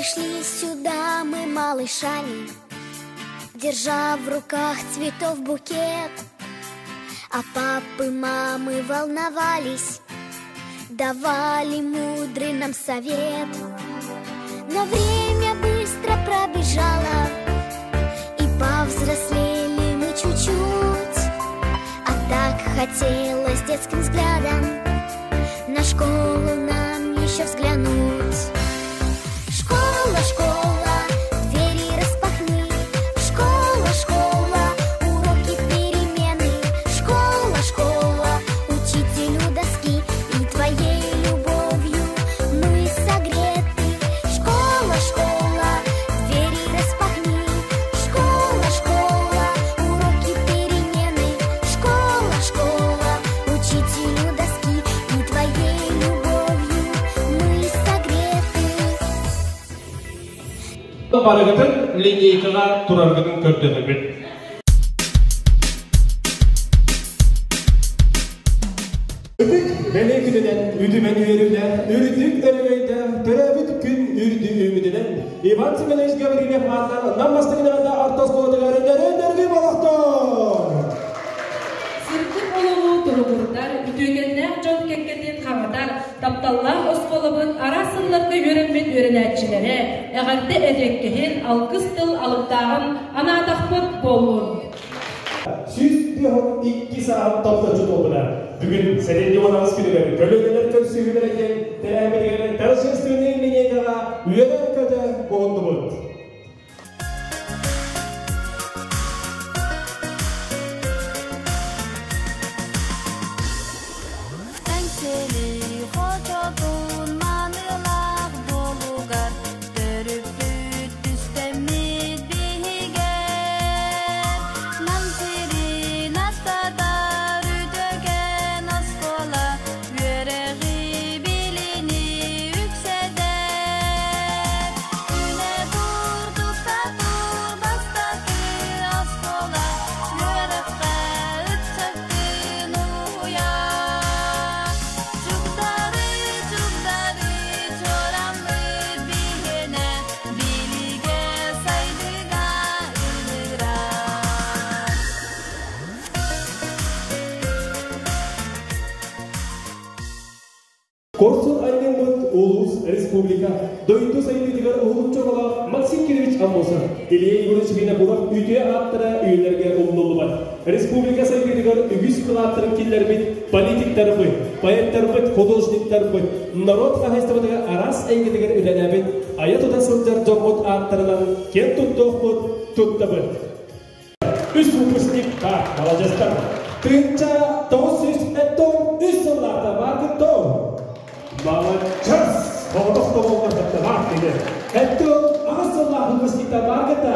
Пришли сюда мы малышами, держа в руках цветов букет. А папы, мамы волновались, давали мудрый нам совет. Но время быстро пробежало, и повзрослели мы чуть-чуть. А так хотелось детским взглядом на школу нам еще взглянуть. Школа, школа, двери распахни. Школа, школа, уроки, перемены. Школа, школа, учителю доски, и твоей любовью мы согреты. Школа, школа, двери распахни. Школа, школа, уроки, перемены. Школа, школа, учителю доски, и твоей любовью мы согреты. Барыгытын линейкаға тураргытын көрдені бет. Beni küdüden, üdümen üyerüden, ürdük önümeyden, törabüt gün ürdü ümüdüden, İvan Simeneş Gavrine Fahad'dan, Namastığınlarda Artas Koğdagarı'ndan öndürgü balaktır. Sırtı oluğu turugurlar, ütügenler çok kekketiyet kağıdar, taptallar oskolabın arasınlıkta yörenmet öğrenetçilere, eğerde edekkehir, alkız tıl alıktağın anadakpıt bolun. Süz dihon 2 saat toptaçı doldular. Bugün seninle onamız günüleri, kölgeler körsüğülerken, terameligeler, tarışıstığının lineykağa, üyeler köde boğundu bud. Korsun Aynemut Ulus Respublika Doyuntu Sayıdıgar Ulus Çoğala Maksim Kirevich Ammosa Eliye Yuruşbina Bulak Ütüye Attıra Üyelerge Umlulu var. Respublika Sayıdıgar Ügüs Kılattırın Killerbit Politik tarafı, Payet tarafı, Hodolşnik tarafı Narod Kahestabıdaga Aras Eygedigar Ülenebit Ayatoda Sılcar Jomut Attırılan Kent Tuttuğut Tuttabıt Üst Hupusnik Ta Malajastar Tınca Tosus Eton Üst Sıllarda Vargıtto Malajas, hodoh tomo berkata markede. Itu asallah kita marketa.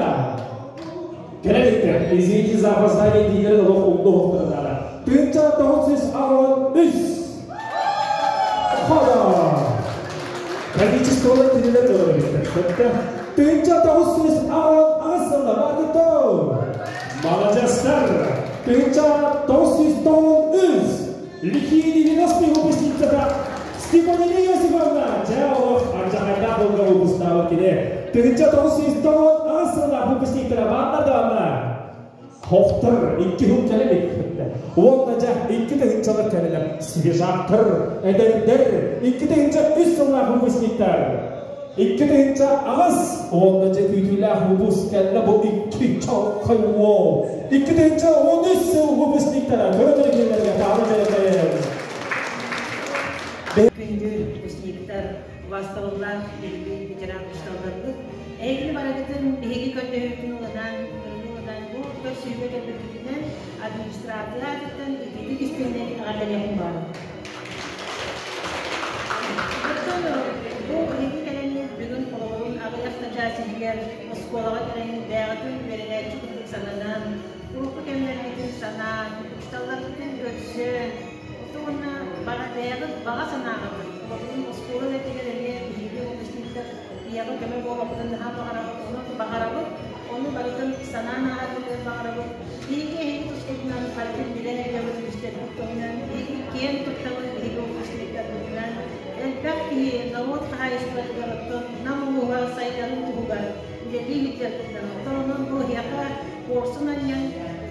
Kerana izin zafas hari di dalam umdoh terdalam. Pinca tohsis awan is. Hoda. Kali sekolah tidak ada kita. Pinca tohsis awan asallah marketa. Malajastar. Pinca tohsis ton is. Likidi di nasbi hubus kita. Степанini Йосифовна, жауап аржағайда болға облыстағы келе. Тігінші тоғыз тоғыз асылға выпускниктері бандадығына. Хоқтыр, 2 хүн кәлі бекітті. Онда жақ 2 тігіншілік кәлілі. Свежақтыр, әдердер, 2 тігінші үз сылға выпускниктер. 2 тігінші ағыз, онда жақ үйтілі выпуск кәлі бұл 2 чалқай оу. 2 тігінші 13 сыл выпускниктері. Көрінер келерге тағын жайықайын. Gündür üstlikler, vasıtalar, icra kuşlardı. Eğitim hareketin hegi kötüğünün olan bu tür süre geldiğinden administrasyondan ikilik isteneni adaletin var. Bu hegi kalemi bugün oğlun ağırlıkta cazibler, oskolağa kalemi değerli verilen çıkıntı sanadan, grubu kemlerinin sanat, kuşlarların ölçüsü, Ona bana değerli bana sanatı. Onun oskolu ve diğerleri video üstünde diğer keme bu vaktin daha bakarabı onu bakın sanat aratıyor bakarabı. İyi ki hiç uskunan farklı bile yapıyor işte tutunan iyi ki kiyen tutunan video üstünde tutunan. Elbette ki davut hayır sıkıntı namun buha sayarın tuğba. Yedi bitirdim. Onun bu yaka korsunan yan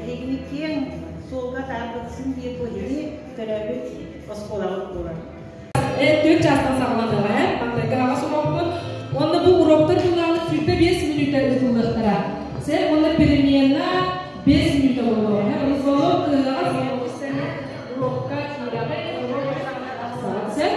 teknikiyen solga tartışsın diye koyduğu terörist oskolalık olur. Tök jastan sağlandığı hep. Bandaki hava soğuklu. Onda bu uroktar kullanıp sürte 5 minuta ısınlıktıra. Sen onda premierna 5 minuta olur. Hem ısınlık kırığa sen urokka kirağa sen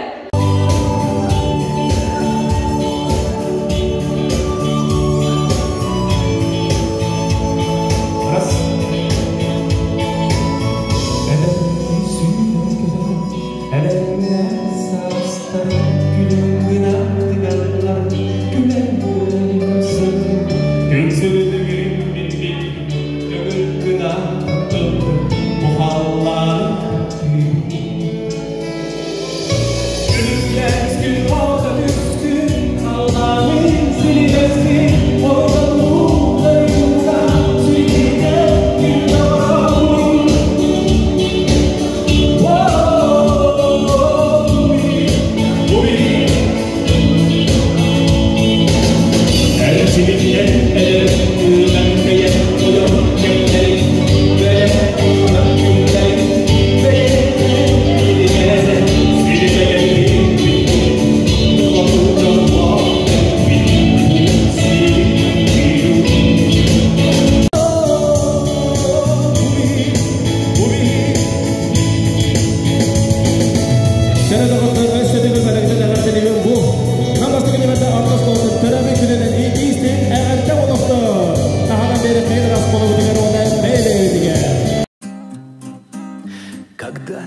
Когда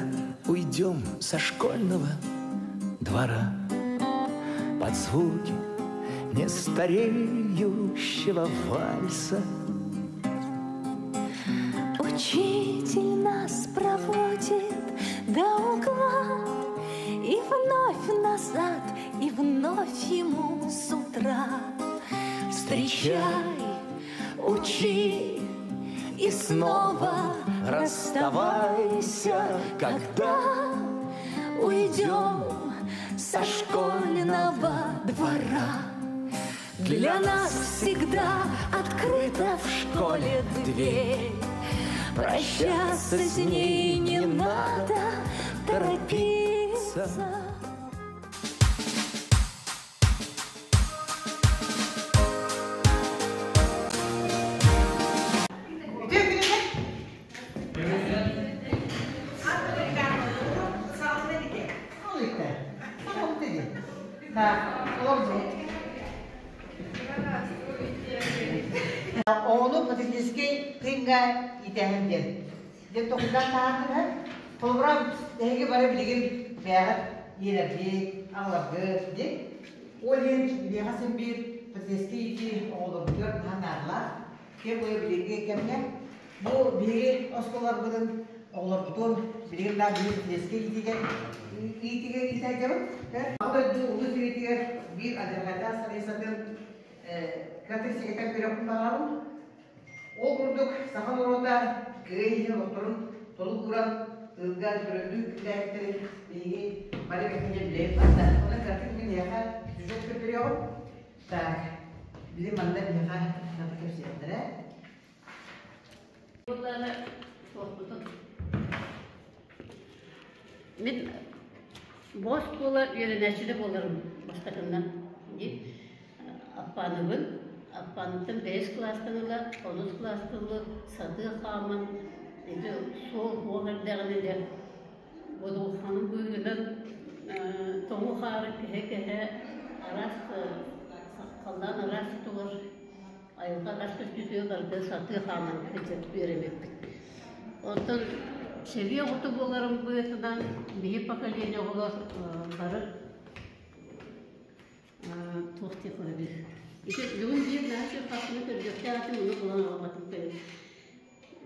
уйдем со школьного двора под звуки нестареющего вальса, учитель нас проводит до угла, и вновь назад, и вновь ему с утра. Встречай, учи и снова расставайся, когда уйдем со школьного двора. Для нас всегда открыта в школе дверь. Прощаться с ней не надо торопиться. Onu patatesке kıyınga itehendir. De tokudan tahandır. Program hege bara bilgin beyaz yererdi, ağlardı de. O yen beyazın bir patatesке iti oğlumdur tanarlar. Ke bu bilgi kemne. Bu bilgi oskolar budun oğlar budun bilgin daha bir patatesке itiga itiga. Ağlar du ulu itiga bir aderlerde sarıyasatın Katık sekreter bir yapımlarım. O kurduk, sahan orada köyüyle doktorun tolu kuran, ılgar, bölündük, dertleri, bilgi, bari bekliyor bile. Hatta ona katık bir yaka süjet götürüyor. Tak, bizim annem yaka katık gösterdiler. Bunları sordum. Ben boş kola yöneticili olurum baştakından. Appanıtın 5 klastılı, 10 klastılı, Sadık Hanım, soğuk boğardağını Bodu Hanım buyurdan Tomu Harık Hekehe Aras Kaldan Aras tutur Ayılda Aras tutuyorlardı Sadık Hanım Hecet veremektik. Ondan seviye kutu boğarım bu yatadan bir pakaliyene olur barır Tohti kurabilir. İşte bugün bir nasıl farklı gösterdi onu kullanamadım ben.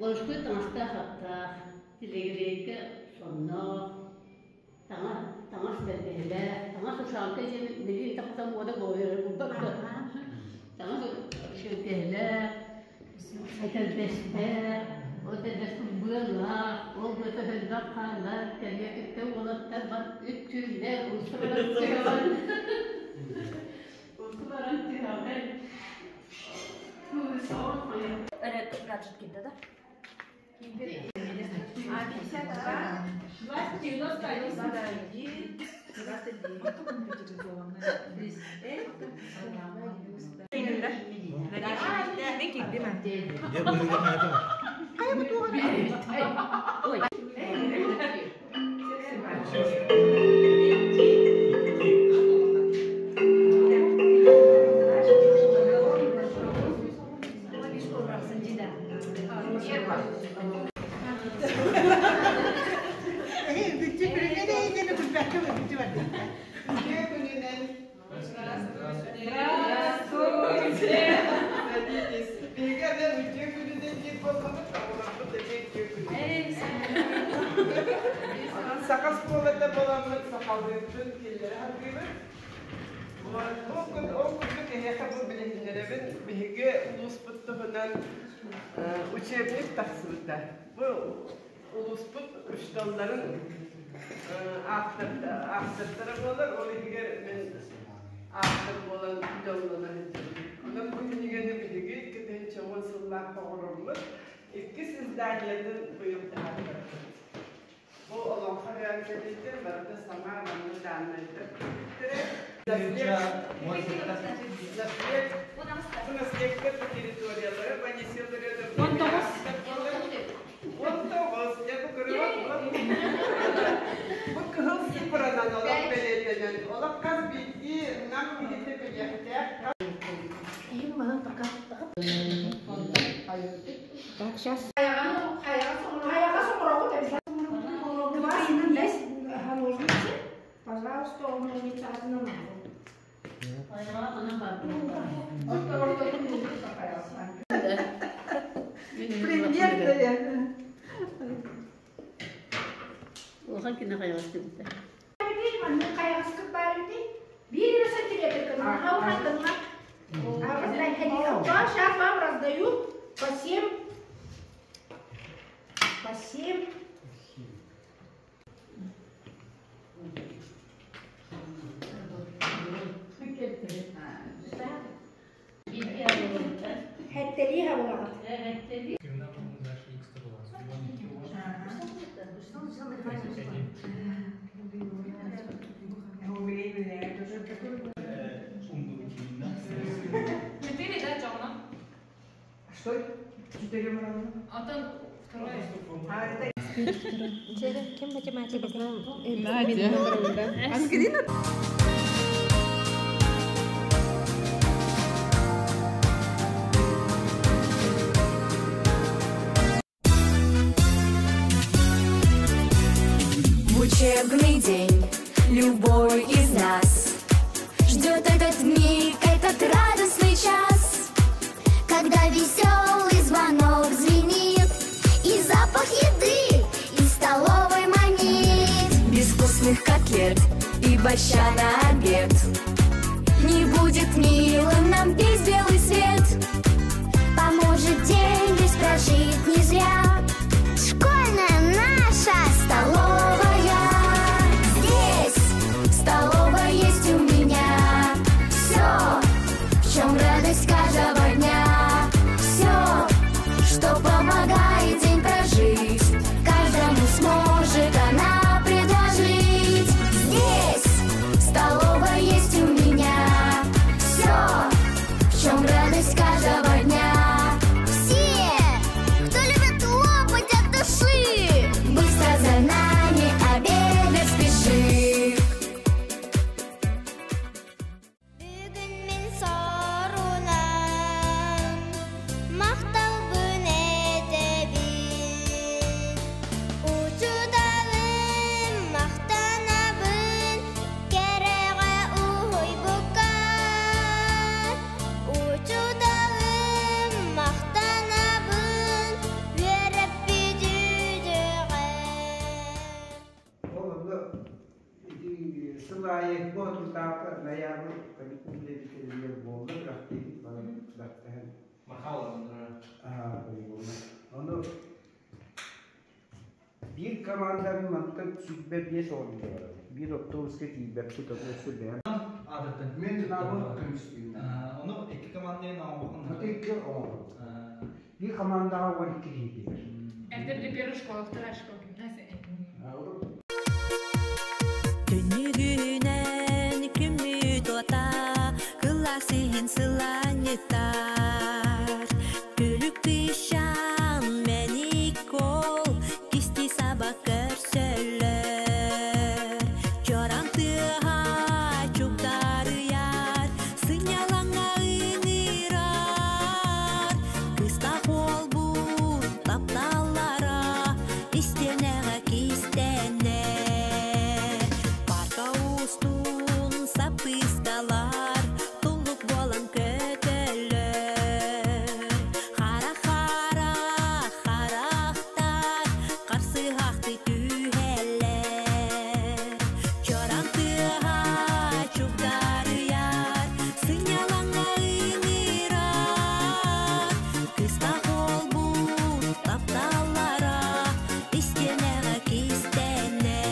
Başka tanışta hatta dileğiyle sonra tanış belgeler, tanış şarkı için bildiğin takıdan moda koyuyor bu bakta. Tanış belgeler, sektörler, o da destekliyorlar, o da desteklerler, kendisi de olanlar var, ütüler, uluslararası. гаджет gitti da. Sakas polada bolanlar sakallıktın killeri hakkında. O kızı kehiyata bu bilehinlere bihge ulus pıttıhından uçevlik taksırda. Bu ulus pıt uçtanların aktırtları olur. O bihge aktır olan videoları. Onun bu bihge bihge kıtın çoğun sıllar doğrulur. İki sizlerden bu yılda hakkında. Bu olan hayallerinde ben de sana anlamı denmeydi. Bu nasliyetler bu teritoriyalara banisiyaları da... Ontoğuz. Ya bu kırıvat mı? Bu kıhıl sıfıradan olan belediyeden. Olan kaz bilgi, nak bilgi bilyekte. İyi mi bana fakat? Bakşas. Ayağa sonra o da bize. Пожалуйста, он не так на Привет, Oha ki ne kayası bitti. Bir kayası bari. Bir yere satılıyor. Havadınlar. Havadınlar hediye. Şafam раздаю по 7. По 7. Hetteliği havada. Hetteliği. Четыре, да, Джона? Что? 4 миллиона. А там второе. Кем математика? Учебный день любой из нас ждет этот миг, этот радостный час, когда веселый звонок звенит и запах еды из столовой манит. Без вкусных котлет и борща на обед не будет милым нам весь белый свет. Поможет день весь прожить не зря школьная наша столовая. Здесь столовая есть у меня. Все, в чем радость каждого дня. Все, что помогает день прожить, каждому сможет она предложить. Здесь столовая есть у меня. Все, в чем радость каждого дня. Быстро за нами обедать спеши. Бүгін мен сорунам, мақтау бөнеді бін. Учудалым мақтанабын, кереға уй бұкан. Учудалым мақтанабын, веріп Sıla'yı bu oturtağda layağını tabii kumledikleri bolda bıraktık bana bıraktığın. Mahal Onu bir kamanda bir mantık sübbe bir sorun var. Bir otobüste değil, ben tutamıyorsun ben. Мен набы күмістейін. Оны екі командайын албақын. Екі оғыр. И командаға ол екі кейдер. Это для первой школы, вторая школа, гимназия. Түнігінен күмі тота, қыласың сыланеттар. Күлікті шан мәні кол, кісті сабақ көрсөлер. Жорантыға чуктары яр, сынялаңа ынырар. Кыста қол бұл тапталара, истенеға кистене. Парка устун сапысталар, тулук болан көтөлөр. Хара-хара, харақтар, қарсығақты түйелер. Жорантыға чуктары яр, сынялаңа ынырар. Кыста қол бұл тапталара, истенеға кистене.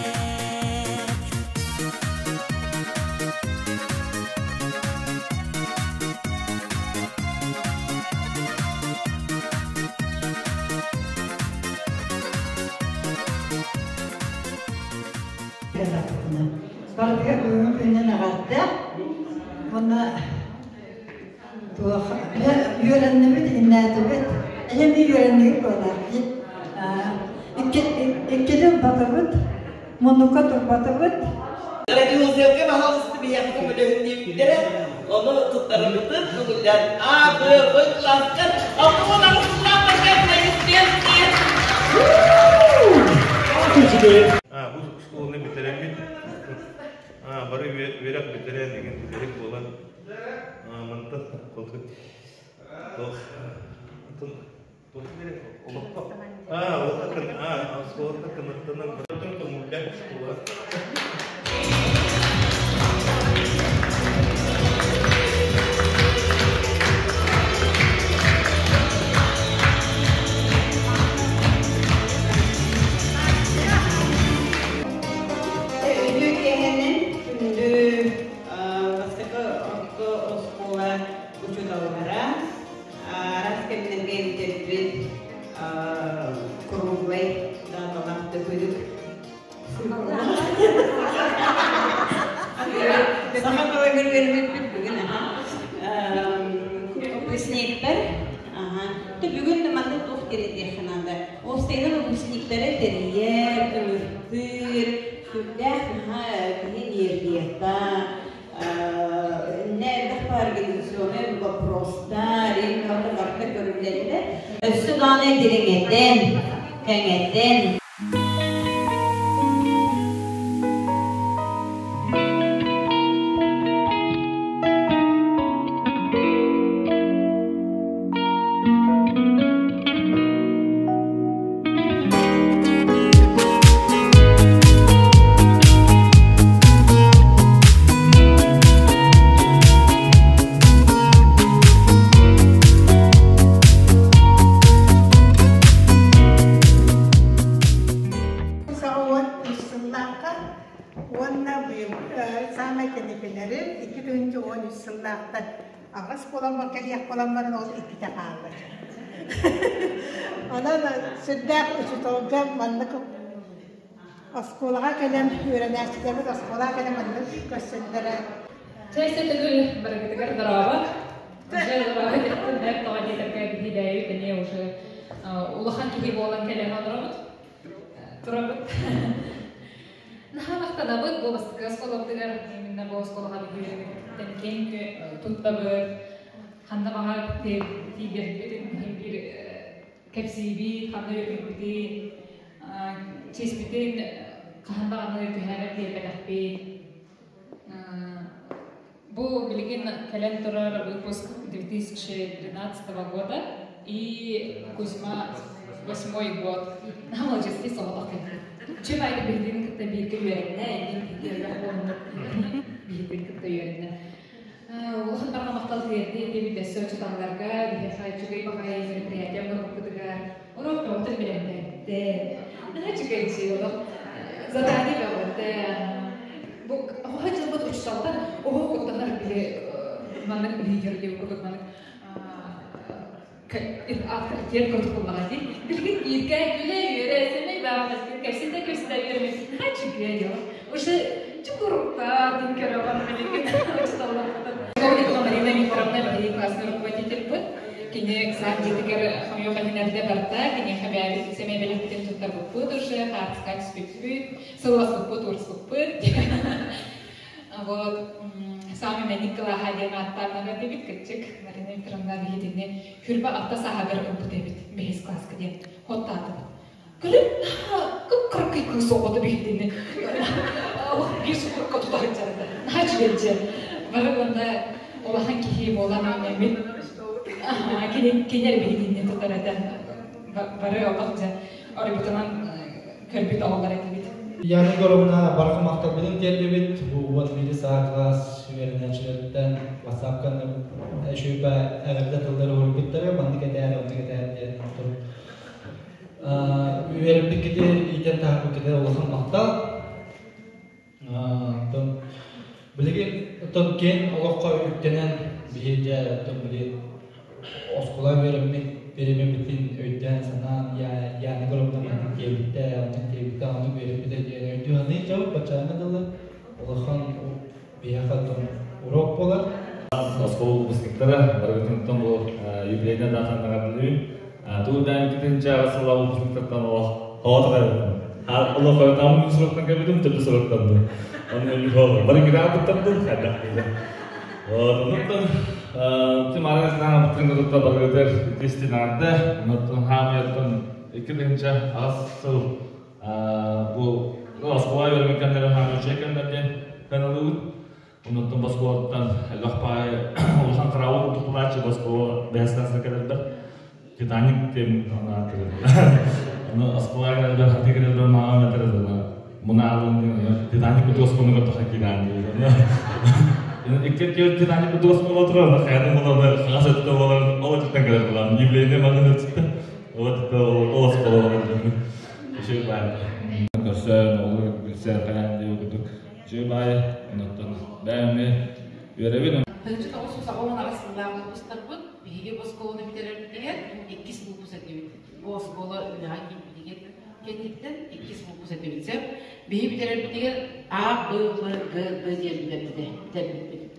Бардыга бүгүн күнүнөн агатта. Мына тух үйрөнүбүт иннәтүбүт. Эми үйрөнүп болар. Иккелен батыбыт, монука турбатыбыт. Радиозелке бахалысты бияққа мөлігіндемдері, оны тұттарымытып, тұғылдан, бұй класқын, ауқымын арасынан бірген мәйістен Бұл школаны бітірен бет, бары верақ бітірен деген керек болан, мұнтын қолдық. Толық керек, олыққа. Олыққа кымыттының бірдің көмілден школы. Ağız kolan keliyak kolanların oldu iki takağında. Ona da sürdük uçut olacağım manlık. Askolağa kelem öğrencilerimiz askolağa kelem manlık gösterdiler. Çeşitli bir bereketler daraba. Çeşitli daraba yaptım. Hep tavacı terkaya bir hidayet deniyor уже. Улахан gibi olan kelem alırız. Turabıt. Nahavakta da bu baskı askolağa minna bu askolağa bir tenken tuttabır. Handa bahar tiger bir kepsibi handa yönetimdi. Çeşitli kahanda anlayı tühane diye belirtti. Bu bilgin kalem turar выпуск 2013 года и Кузьма 8 год. Нам уже здесь солодко. Чего это bilgin kita bilgin yerine, bilgin yerine bilgin kita yerine. Улахан барга мактал терди деп десе чаталарга бие хайчугай багай мероприятия көрүктүгөр. Урок тоотун билемде. Нана чыгайчы задание болду. Bu hacı bu uçsaldan o hukuktan маннык лидерлеу курдук маннык авторитет курдук булмага дейт. Билген ирке үле үйресемей багы кесинде көсүдө бермес. Качыгы жок. Уже чукурукта динкер абан билген. Говорит Марина Михайловна, классный руководитель был. Кине ксардитикер хамёханинерде барта, кине хабяри семебеликтен туттар бупут уже, хартскак спикпут, сыласкупут, урскупут. Вот. Сами мен Николай Хадина аттарнага дебит кетчик. Марина Михайловна бигидине хүрбе атта сахабер кылды дебит. Бехис класска ден. Хоттаты. Көлүп, кыркый кысоғоды бигидине. Бир сукурка тутарчарда. Начи бенче. Барыгында олахан кихи болан эмит. Кенер бигидине тутарадан. Бары опакча. Орибутанан көрбүт оголар этибит. Яны горумна баркымактар билин телебит. Бу вот бири саат класс вернечлерден WhatsApp-каны шөйбә әгәрдә тылдары урбиттәре бандык әдәре онтыгы тур. Вербик ките итен тагы ките улхан макта. Тон билеген тон кен олакка үттенен биһеҗә тон били оскула береме битин өйдән санан яны горумна ман кебитә, аны берип бите өйдәне җавап бачаны дылы. Олахан биһәкәтон урок болар. Оскол выпускниктары баргытын бу юбилейден датанага билүү. Туу дайымдыкынча асылла выпускниктардан хаватыр. Алла койтам сұрақтан кебедім, түрлі сұрақтанды. Оны үлгі барынгыда абыттанды, қайда. Онуттан, тем арасынан абыттыңды тұтта баргытыр тестинарды. Онуттан хамияттан екілігінче асыл бұл Осколай өрмеккендері хамия чекендерден каналуын. Онуттан басқолаттан әлбақпай олған қырауы тұтылачы басқолы бәйістансыр кәдірдір. Титаник тем ана атырды. Оны Осколайға әлбәр хатигерелдер маған мәтірді. Мұна алын Титаник бұты Осколыны көтті хакидан дейді. Иккет кеуді Титаник бұты Осколы отырады. Қайдың оларды қағас өтті оларын ола түттен кәдір бұлам. Евлейіне маған өтті. Ола түтті ол Осколы оларды. Үші бәр. Көрсен, олы көрсен қаян деу күдік. Үші бәр. Оныттан бәйіме беребін. Тынчы тоғыз сағауын арасындағы ұстар бұд. Биге босколуны битерер деген 2 сылпус әтебет. Босколы үліға деген кендіктен 2 сылпус әтебетсем, биге битерер деген А, Б, Б, Г, Г ден бітербет.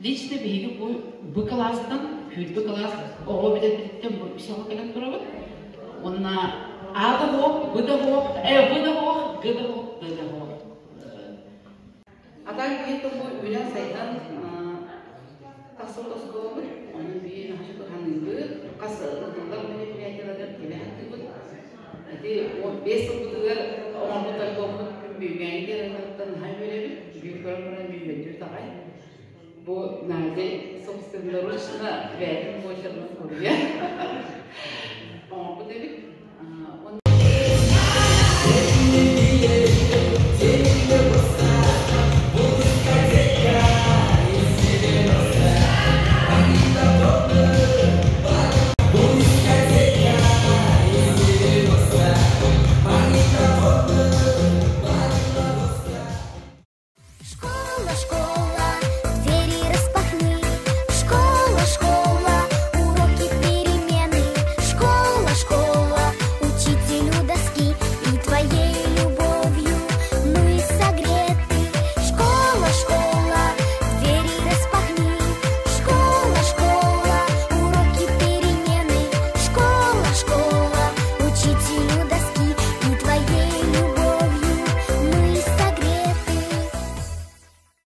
Лично биге Б класстан, хүрбі класс, оғы бітербеттен бұл писалы кәлін тұрабы. Онына А да хоқ, Б да хоқ, Б да хоқ, Г да хоқ, Д да хоқ. Атан кейті бұл үлі сайдан тасыл тосколы, onun bir haşık hanımı, kasırlıklar manipülatörler geldi bu. Adi o 5 yıldır onun bu tarafı büyüyen yerlerden haybeleri büyüklerden büyüdü tabii. Bu nerede собственной ручно verdim bu işlerini koruyor. Ama bu dedik